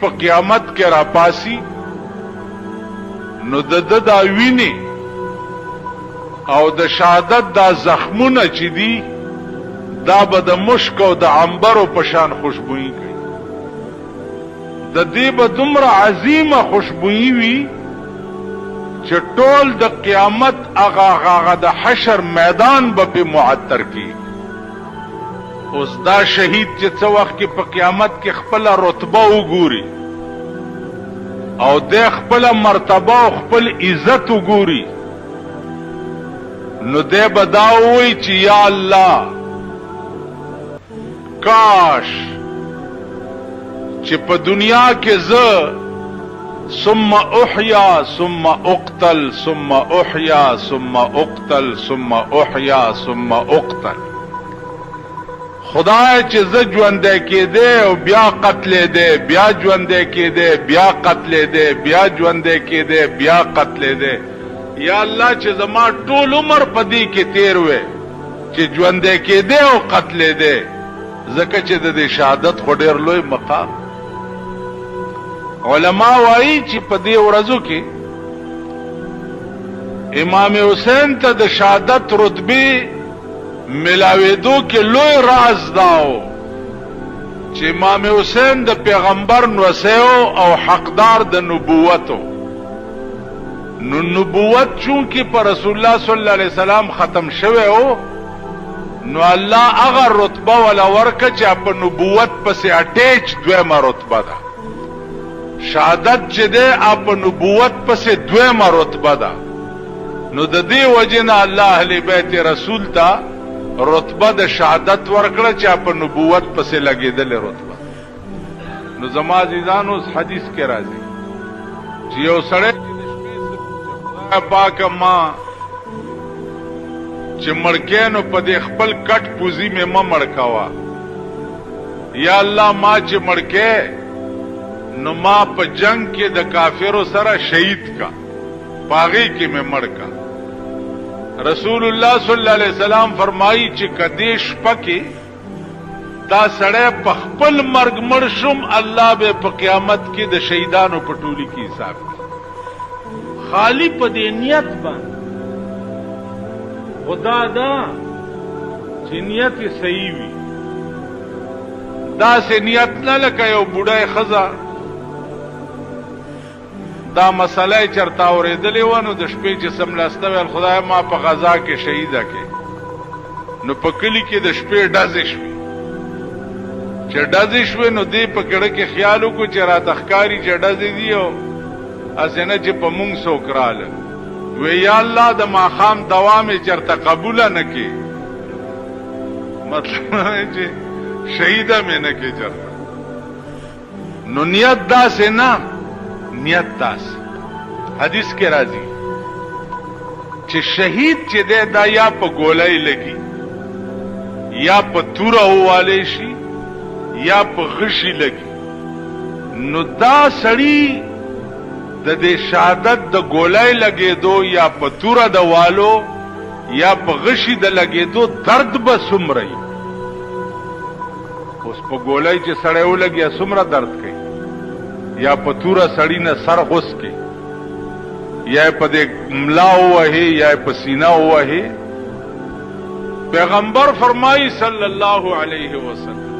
په قیامت کې راپاسي نو د دا ویني او د شهادت دا زخمونه چې دي دا به د مشک او د عنبرو په شان خوشبوئی کوي د دې به دومره عظیمه خوشبوئی وي چې ټول د قیامت هغه د حشر میدان به په معطر کی اوس دا شهید چې څه وخت کې په قیامت کې خپل رتبه وګوري او د خپل مرتبه او خپل عزت وګوري نو دې بداوي چې یا الله کاش چې په دنیا کې زه ثم احیا ثم اقتل ثم احیا ثم اقتل ثم احیا ثم اقتل خدای چې زه ژوندی کېدی او بیا قتلې دی بیا ژوندی کېدی بیا قتلې دی بیا ژوندی کېدی بیا قتلې دی یا الله چې زما ټول عمر په دې کې تیر وې چې ژوندی کېدی او قتلې دی ځکه چې د دې شهادت خو ډېر لوی مقام علماء وایي چې په دې ورځو کې امام حسین ته د شهادت رتبه ملاویدو کې لوی راز داو چې امام حسین د پیغمبر نوسیو او حقدار د نبوتو نو نبوت چونکه پر رسول الله صلی الله علیه وسلم ختم شوه او نو الله هغه رتبه ولا ورکه چې په نبوت پسې اٹیچ دویمه رتبه ده شهادت چې ده په نبوت پسې دویمه رتبه ده نو د دې وجنه الله اهل بیت رسول ته رتبه د شهادت ورکړه چې په نبوت پسې لګیدل رتبه نو زما عزیزانو حدیث کې راځي چې یو سړی پاک ما چې مړکینو په دې خپل کټ پوزي مې مړکاوه یا الله ما چې مړکې نو ما په جنگ کې د کافرو سره شهید کا پاغي کې مې مړکا رسول الله صلی الله علیه وسلم فرمایي چې کدیش پکې دا سړی په خپل مرګ مړ شم الله به په قیامت کې د شهیدانو په ټولي کې حساب کوي خالی په دې نیت باندې خدا دا چې نیت صحیح وي دا سه نیت نه لکه یو بوډای خزا دا مسله چرتا اورېدلې و نو د شپې چې سملاسته ویل خدای ما په غزا کې شهیده کې نو په کلی کې د شپې ډزې شوې چې ډزې شوې نو دې په کړه کې خیال وکړو چې را تخکاری چې ډزې دی او اسنه چې په مونږ سوکراله وی یا الله د ماخام دوام چرته قبول نه کې مطلب چې شهیده مې نه کې چرته نو نیت دا سه نه نیت داس حدیث کې راځي چې شهید چې دا یا په ګولای لګي یا په تور هواله شي یا په غشي لګي نو دا سړی د دې شهادت د ګولای لګېدو یا په تور د والو یا په غشي د لګېدو درد به سمري اوس په ګولای چې سړی ولګي سمره درد کوي یا په توره سړی نه سر غوس کې یا په دې ملا وهي یا په سینه وهي پیغمبر فرمایي صلی الله علیه وسلم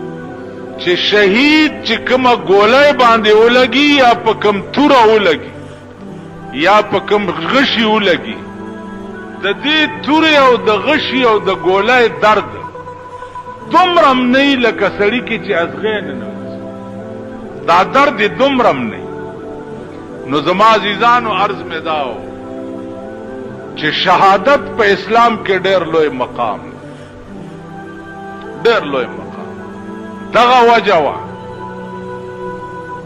چې شهید چې کومه ګولای باندې ولګي یا په کوم توره ولګي یا په کوم غشي ولګي د دې توره او د غشي او د ګولای درد دومره نه لکه سړی کې چې ازغین نه دا درد دومرم نه نو زما عزیزانو عرض می داو چې شهادت په اسلام کې ډېر لوی مقام ډېر لوی مقام دغه وجه وا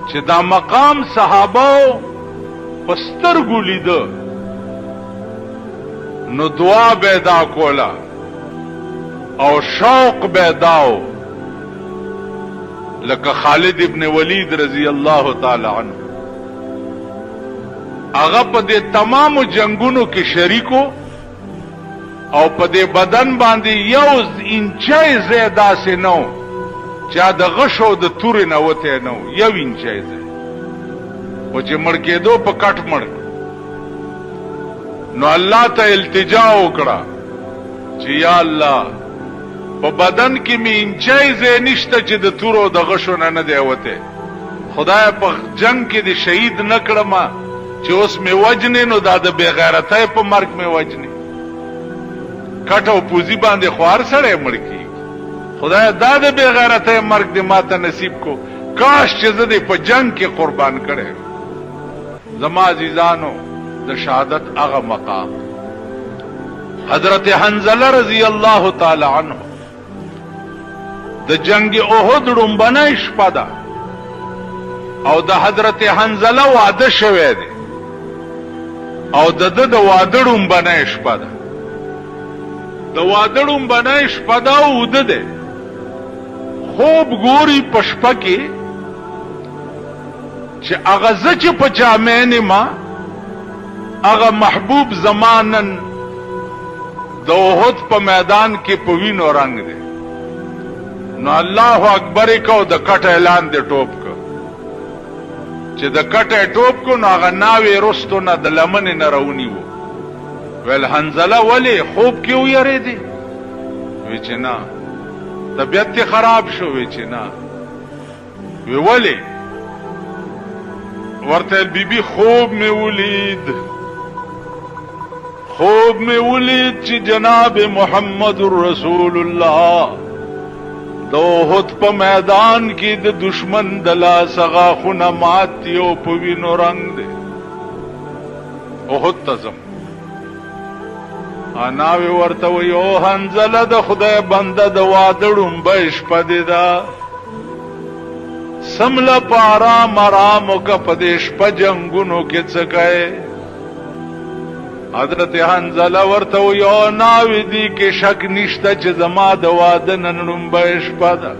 چې دا مقام صحابه پسترګو لیدو نو دعا پیدا کولا او شوق پیداو لکه خالد ابن ولید رضی الله تعالی عنہ هغه په دې تمام جنگونو کې شریکو او په دې بدن باندې یو انچای زیاده سي نو چا د غشو د تورې نه وته نو یو انچای زه او چې مړ کېدو په کټ مړ نو الله ته التجا وکړه چې یا الله په بدن کې می انچای زه نشته چې د تورو د غشو نه دی وته خدای په جنگ کې د شهید نکړم چې اوس می وجنې نو دا د بے غیرتۍ په مرګ می وجنې کټو پوزي باندې خوار سره مړ کی خدای دا د بے غیرتۍ مرګ دې ماته نصیب کو کاش چې زه دې په جنگ کې قربان کړې زما عزیزانو د شهادت هغه مقام حضرت حنظله رضی الله تعالی عنہ د جنگ احد رومبنه شپه ده او د حضرت حنظله واده شوه دی او د واده رومبنه شپه ده د واده رومبنه شپه ده او ده خوب ګوري پشپه کې چې اغه چې په جامع ما اغه محبوب زمانن د احد په میدان کې په وینو رنگ دی نو الله اکبر کو د کټ اعلان دی ټوپ کو چې د کټ ټوپ کو نو هغه ناوي رستو نه د لمن نه راونی وو ول حنظله ولی خوب کې ویری دی وی چې نه طبیعت خراب شو وی چې نه وی ولی ورته بیبي خوب می ولید چې جناب محمد رسول الله د احد په میدان کې د دشمن د لاس غاښونه مات یو په وینو رنگ دی احد تزم اناوی ورته وی او حنظله د خدای بنده د واده ړومبه شپه دی ده سمله په آرام آرام وکه په دې شپه جنګونو کې څه کوې حضرت حنظله ورته وی او ناوی دی کې شک نشته چې زما د واده نن ړومبه شپه ده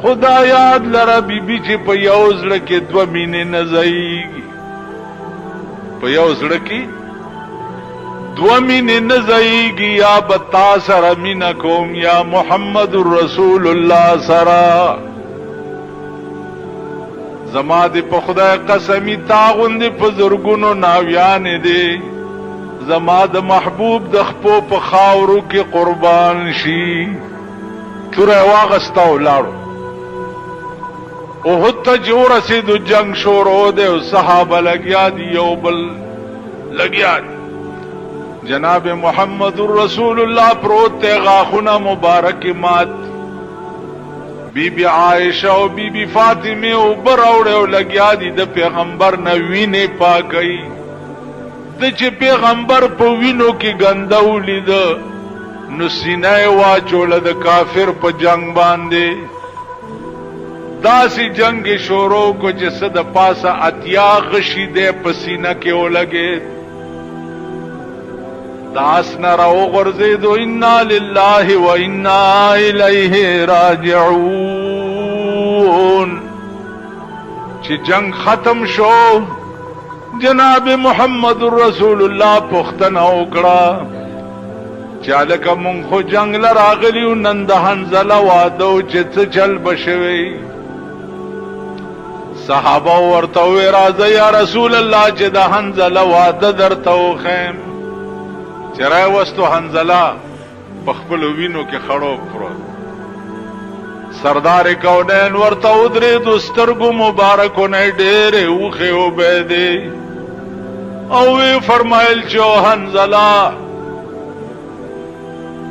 خدا یاد لره بیبي چې په یو زړه کې دوه مینې نه ځایږي په یو زړه کې دو مینې نه ځایږي یا به تا سره مینه کوم یا محمد رسول الله سره زما دې په خدای قسمی تا غوندې په زرګونو ناویانې دی زما د محبوب د خپو په خاورو کې قربان شي توره واغسته ولاړو احد ته چې ورسېدو جنگ شروع دی او صحابه لګیا دي یو بل لګیا دي جناب محمد رسول الله پروت ته غاخونه مبارک مات بی بی عائشہ او بی بی فاطمه او براوړ او لګیا دي د پیغمبر نه وینې پاکي د چې پیغمبر په وینو کې ګنداو لید نو سینه واچول د کافر په جنگ باندې داسې جنگ شروع کو چې صد پاسه اتیا غشي د پسینه کې ولګي داس نراو غرزیدو انا لله و انا الیه راجعون چې جنگ ختم شو جناب محمد رسول الله پختنه وکړه چالک مونږ خو جنگ لراغلی نن د حنظله واده چې څه چل بشوي صحابه ورته وی راځه یا رسول الله چې د حنظله واده درته وخم چرای وستو حنظله په خپل وینو کې خړو پروت سردار کونین ورته ودرې د سترګو مبارکونه ډېرې اوخه وبېدې او وی فرمایل چې حنظله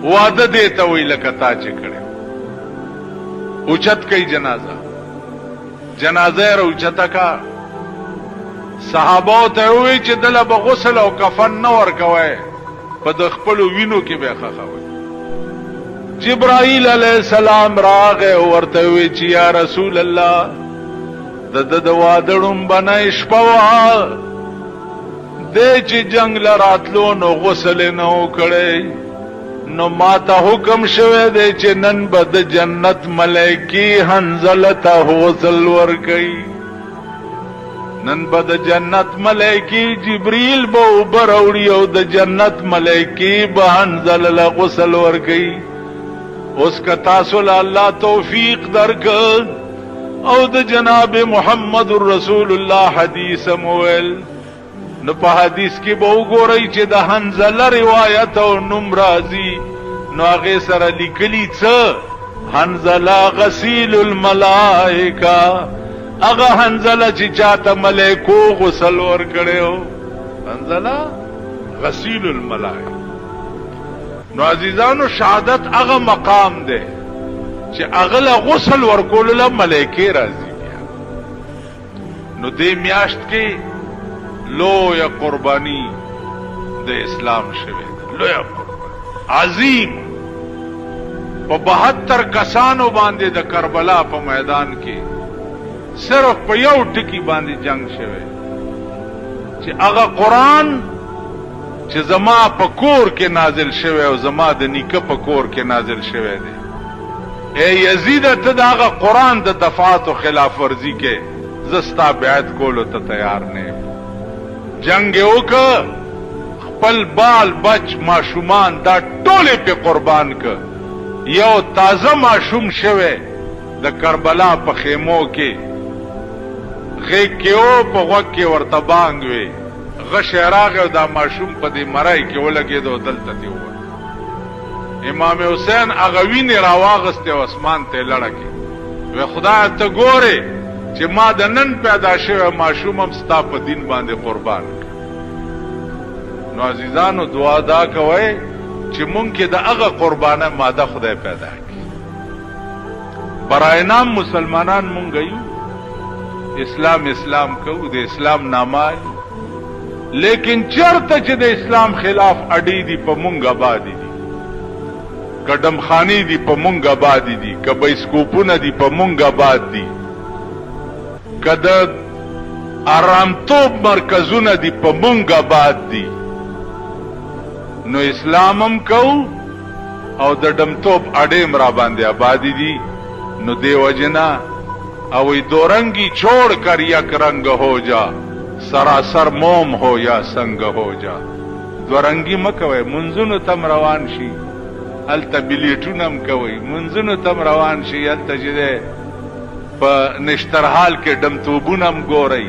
واده دې ته وی لکه تا چې کړې اوچت کوي جنازه اوچته کا صحابه ته وی چې دله به غسل او کفن نه ورکوي په د خپل وینو کې به خخوي جبرائیل علیہ السلام راغه ورته وی چې یا رسول الله د وادړم بنای شپوا د چې جنگ لراتلو نو غسل نه وکړي نو ما ته حکم شوه دی چې نن به د جنت ملائکی حنظله ته غسل ورکړي نن به د جنت ملائکی جبریل به اوبه راوړي او د جنت ملائکی به حنظله له غسل ورکوي. اوس که تاسو له الله توفیق درکړ او د جناب محمد رسول الله حدیث مویل نو په حدیث کې به وګورئ چې د حنظله روایت او نوم راځي نو هغې سره لیکلي څه حنظله غسیل الملائکه، هغه حنظله چې چاته ملائکو غسل ورکړی و، حنظله غسیل الملائکه. نو عزیزانو شهادت هغه مقام دی چې هغه له غسل ورکولو له ملائکې راځي. بیا نو دې میاشت کې لویه قرباني د اسلام شوې ده، لویه قرباني عظیم. په 72 کسانو باندې د کربلا په میدان کې صرف په یو ټکی باندې جنگ شوی چې هغه قرآن چې زما په کور کې نازل شوی او زما د نیکه په کور کې نازل شوی دی. اے یزید ته د هغه قرآن د دفعات و خلاف ورزی کې زه ستا بیعت کولو ته تیار نه یم. جنگ یې وکړ، خپل بال بچ ماشومان دا ټولې پې قربان که. یو تازه ماشوم شوی د کربلا په خیمو کې غیږ کې و، په غوږ کې ورته بانګ وی، غشی راغی او دا ماشوم په دې مرای کې ولګېد او دلته دې ووت. امام حسین هغه وینې راواغستې او اسمان ته یې لړه کړې. وی خدایه ته ګورې چې ما د نن پیدا شوی ماشوم هم ستا په دین باندې قربان کړ. نو عزیزانو دعا دا کوئ چې مونږ کې د هغه قربانه ماده خدای پیدا کړي. برای نام مسلمانان مونږ یو، اسلام کوو، د اسلام نامه، لیکن چرته چې د اسلام خلاف اډی دي په مونږ آبادی دي، کډم خانی دي په مونږ آبادی دي، که بایسکوپونه دي په مونږ آباد دي، که د آرامتوب مرکزونه دي په مونږ آباد دي. نو اسلام هم کوو او د ډمتوب اډیم را باندې آبادی دي. نو دی وجنا او دورنگی چھوڑ کر یک رنگ ہو جا، سراسر موم ہو یا سنگ ہو جا. دورنگی مکوئ، منځونو تم روان شي، هلته بلیټونم کوئ، منځونو تم روان شي، هلته چې دی په نشترحال کې ډمتوبونم ګورئ،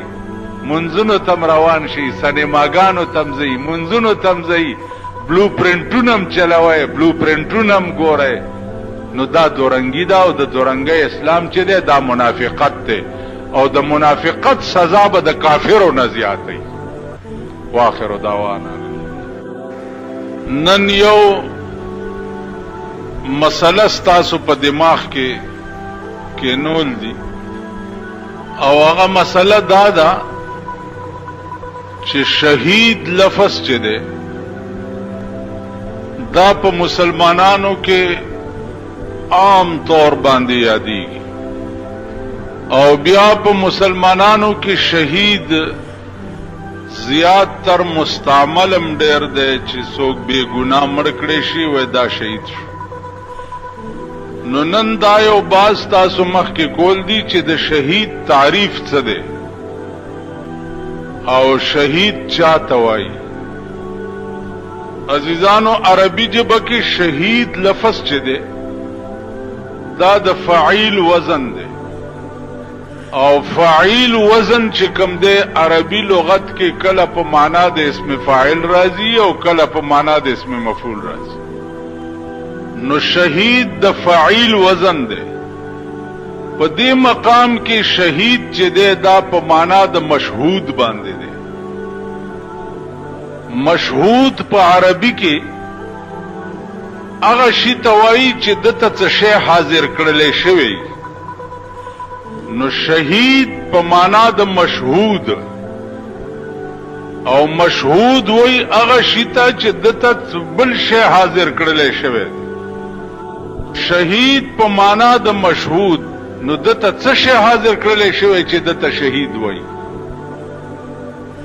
منځونو تم روان شي، سینماګانو تم ځئ، منځونو تم ځئ، بلو پرنټونم چلوئ، بلو پرنټونم ګورئ. نو دا دورنګي دا او د دورنګي اسلام چې دی دا منافقت دی او د منافقت سزا به د کافرو نه زیاتې. واخر دعوانا نن یو مسله ستاسو په دماغ کې نول دي او هغه مسله دا ده چې شهید لفظ چې دی دا په مسلمانانو کې عام طور باندې یادېږي او بیا په مسلمانانو کې شهید زیات تر مستعملم ډېر دی چې څوک بے ګناه مړ کړی شي وای دا شهید شو. نو نن دا یو باز تاسو مخکې کول دي چې د شهید تعریف څه دی او شهید چاته وایي. عزیزانو عربی ژبه کې شهید لفظ چې دی دا د فعیل وزن دی او فعیل وزن چې کوم دی عربی لغت کې کله په معنا د اسم فاعل راځي او کله په معنا د اسم مفعول راځي. نو شهید د فعیل وزن دی. په دې مقام کې شهید چې دی دا په معنا د مشهود باندې دی. مشهود په عربی کې هغه شی ته وایي چې دته څه شی حاضر کړلی شوی. نو شهید په معنا د مشهود او مشهود وایي هغه شی ته چې دته بل شی حاضر کړلی شوی. شهید په معنا د مشهود نو دته څه شی حاضر کړلی شوی چې دته شهید وایي.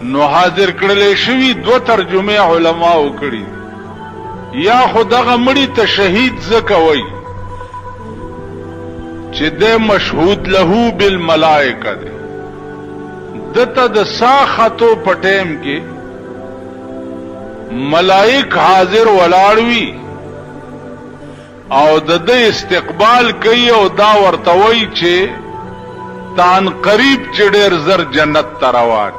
نو حاضر کړلی شوی دو ترجمه علماء وکړي. یا خدغه مړی ته شهید ځکه وایي چې د مشهود له بالملائکه دی، دته د ساختو پټیم کې ملائک حاضر ولاړوي او د دې استقبال کوي او دا ورته وایي چې تان قریب چې ډېر زر جنت ته روان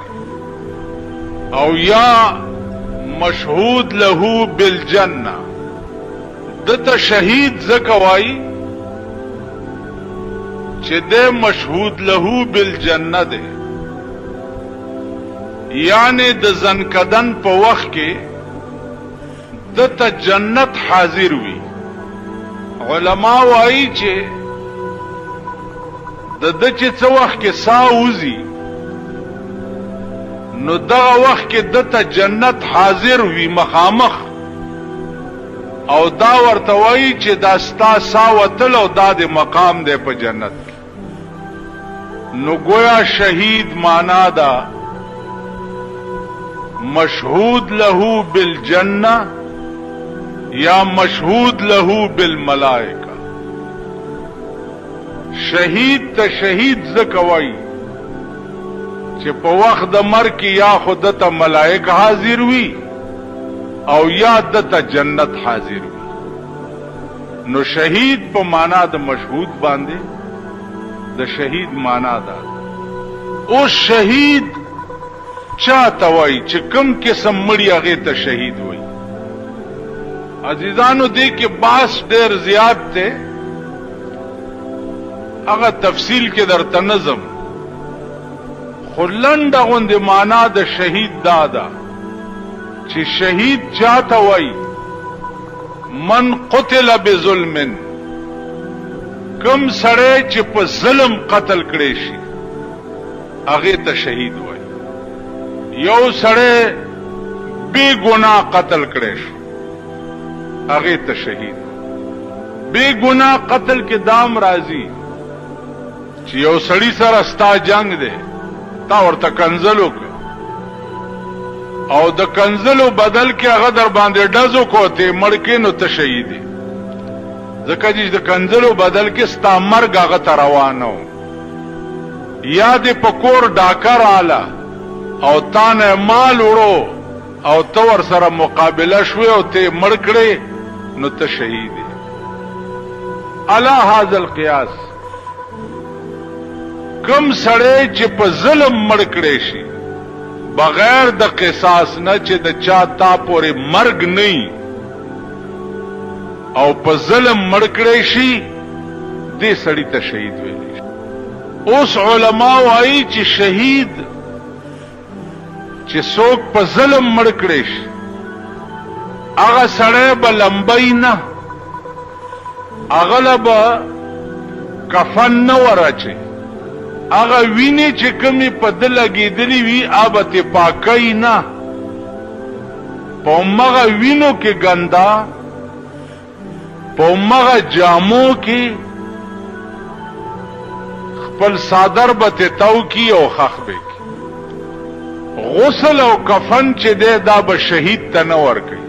او یا مشهود له بالجنه دته شهید ځکه وایي چې د مشهود له بالجنه ده یعنی د زنکدن په وخت کې دته جنت حاضر وي علما وایي چې د چې څه وخت کې ساه وځي نو دغه وخت کې دته جنت حاضر وي مخامخ او دا ورته وایي چې دا ستا ساه وتل او دا د مقام دی په جنت کې نو گویا شهید معنا دا مشهود له بالجنه یا مشهود له بالملائکه شهید ته شهید ځکه وایي چې په وخت د مرګ کې یا خود ته ملائکه حاضر وي او یا دته جنت حاضر وي نو شهید په معنا د مشهود باندې د شهید معنا ده او شهید چاته وایي چې کوم قسم مړی هغه ته شهید وایي عزیزانو دې کې باس ډېر زیات ته هغه تفصیل کې درته نظم خلند غوند معنا د شهید دادا چې شهید چاته وایي من قتل بظلم کم سړی چې په ظلم قتل کړي شي هغه ته شهید وایي یو سړی بے گناہ قتل کړي شي هغه ته شهید بے گناہ قتل کې دام راځي چې یو سړی سره ستا جنگ دی تا ورته کنزلو او د کنزلو بدل کې هغه در باندې ډزو کوته مړکې نو ته شهید ځکه چې د کنزلو بدل کې ستا مرګ هغه ته روانو یا د پکور ډاکر آله او تانه مال وړو او تو ور سره مقابله شوي او ته مړ کړې نو ته شهید علی هذا القياس کم سړی چې په ظلم مړ کړي شي بغیر د قصاص نه چې د چا تا پورې مرګ نه او په ظلم مړ کړي شي دې سړی ته شهید ویل شي اوس علما وايي چې شهید چې څوک په ظلم مړ کړي شي هغه سړی به لمبای نه هغه به کفن نه ورچي هغه ویني چې کمی په دل لګېدلی وي هغه ته پاکای نه په مغه وینو کې ګندا په مغه جامو کې خپل صادر به تاو کی او خخ به غسل او کفن چې ده دا به شهید ته نه ورکي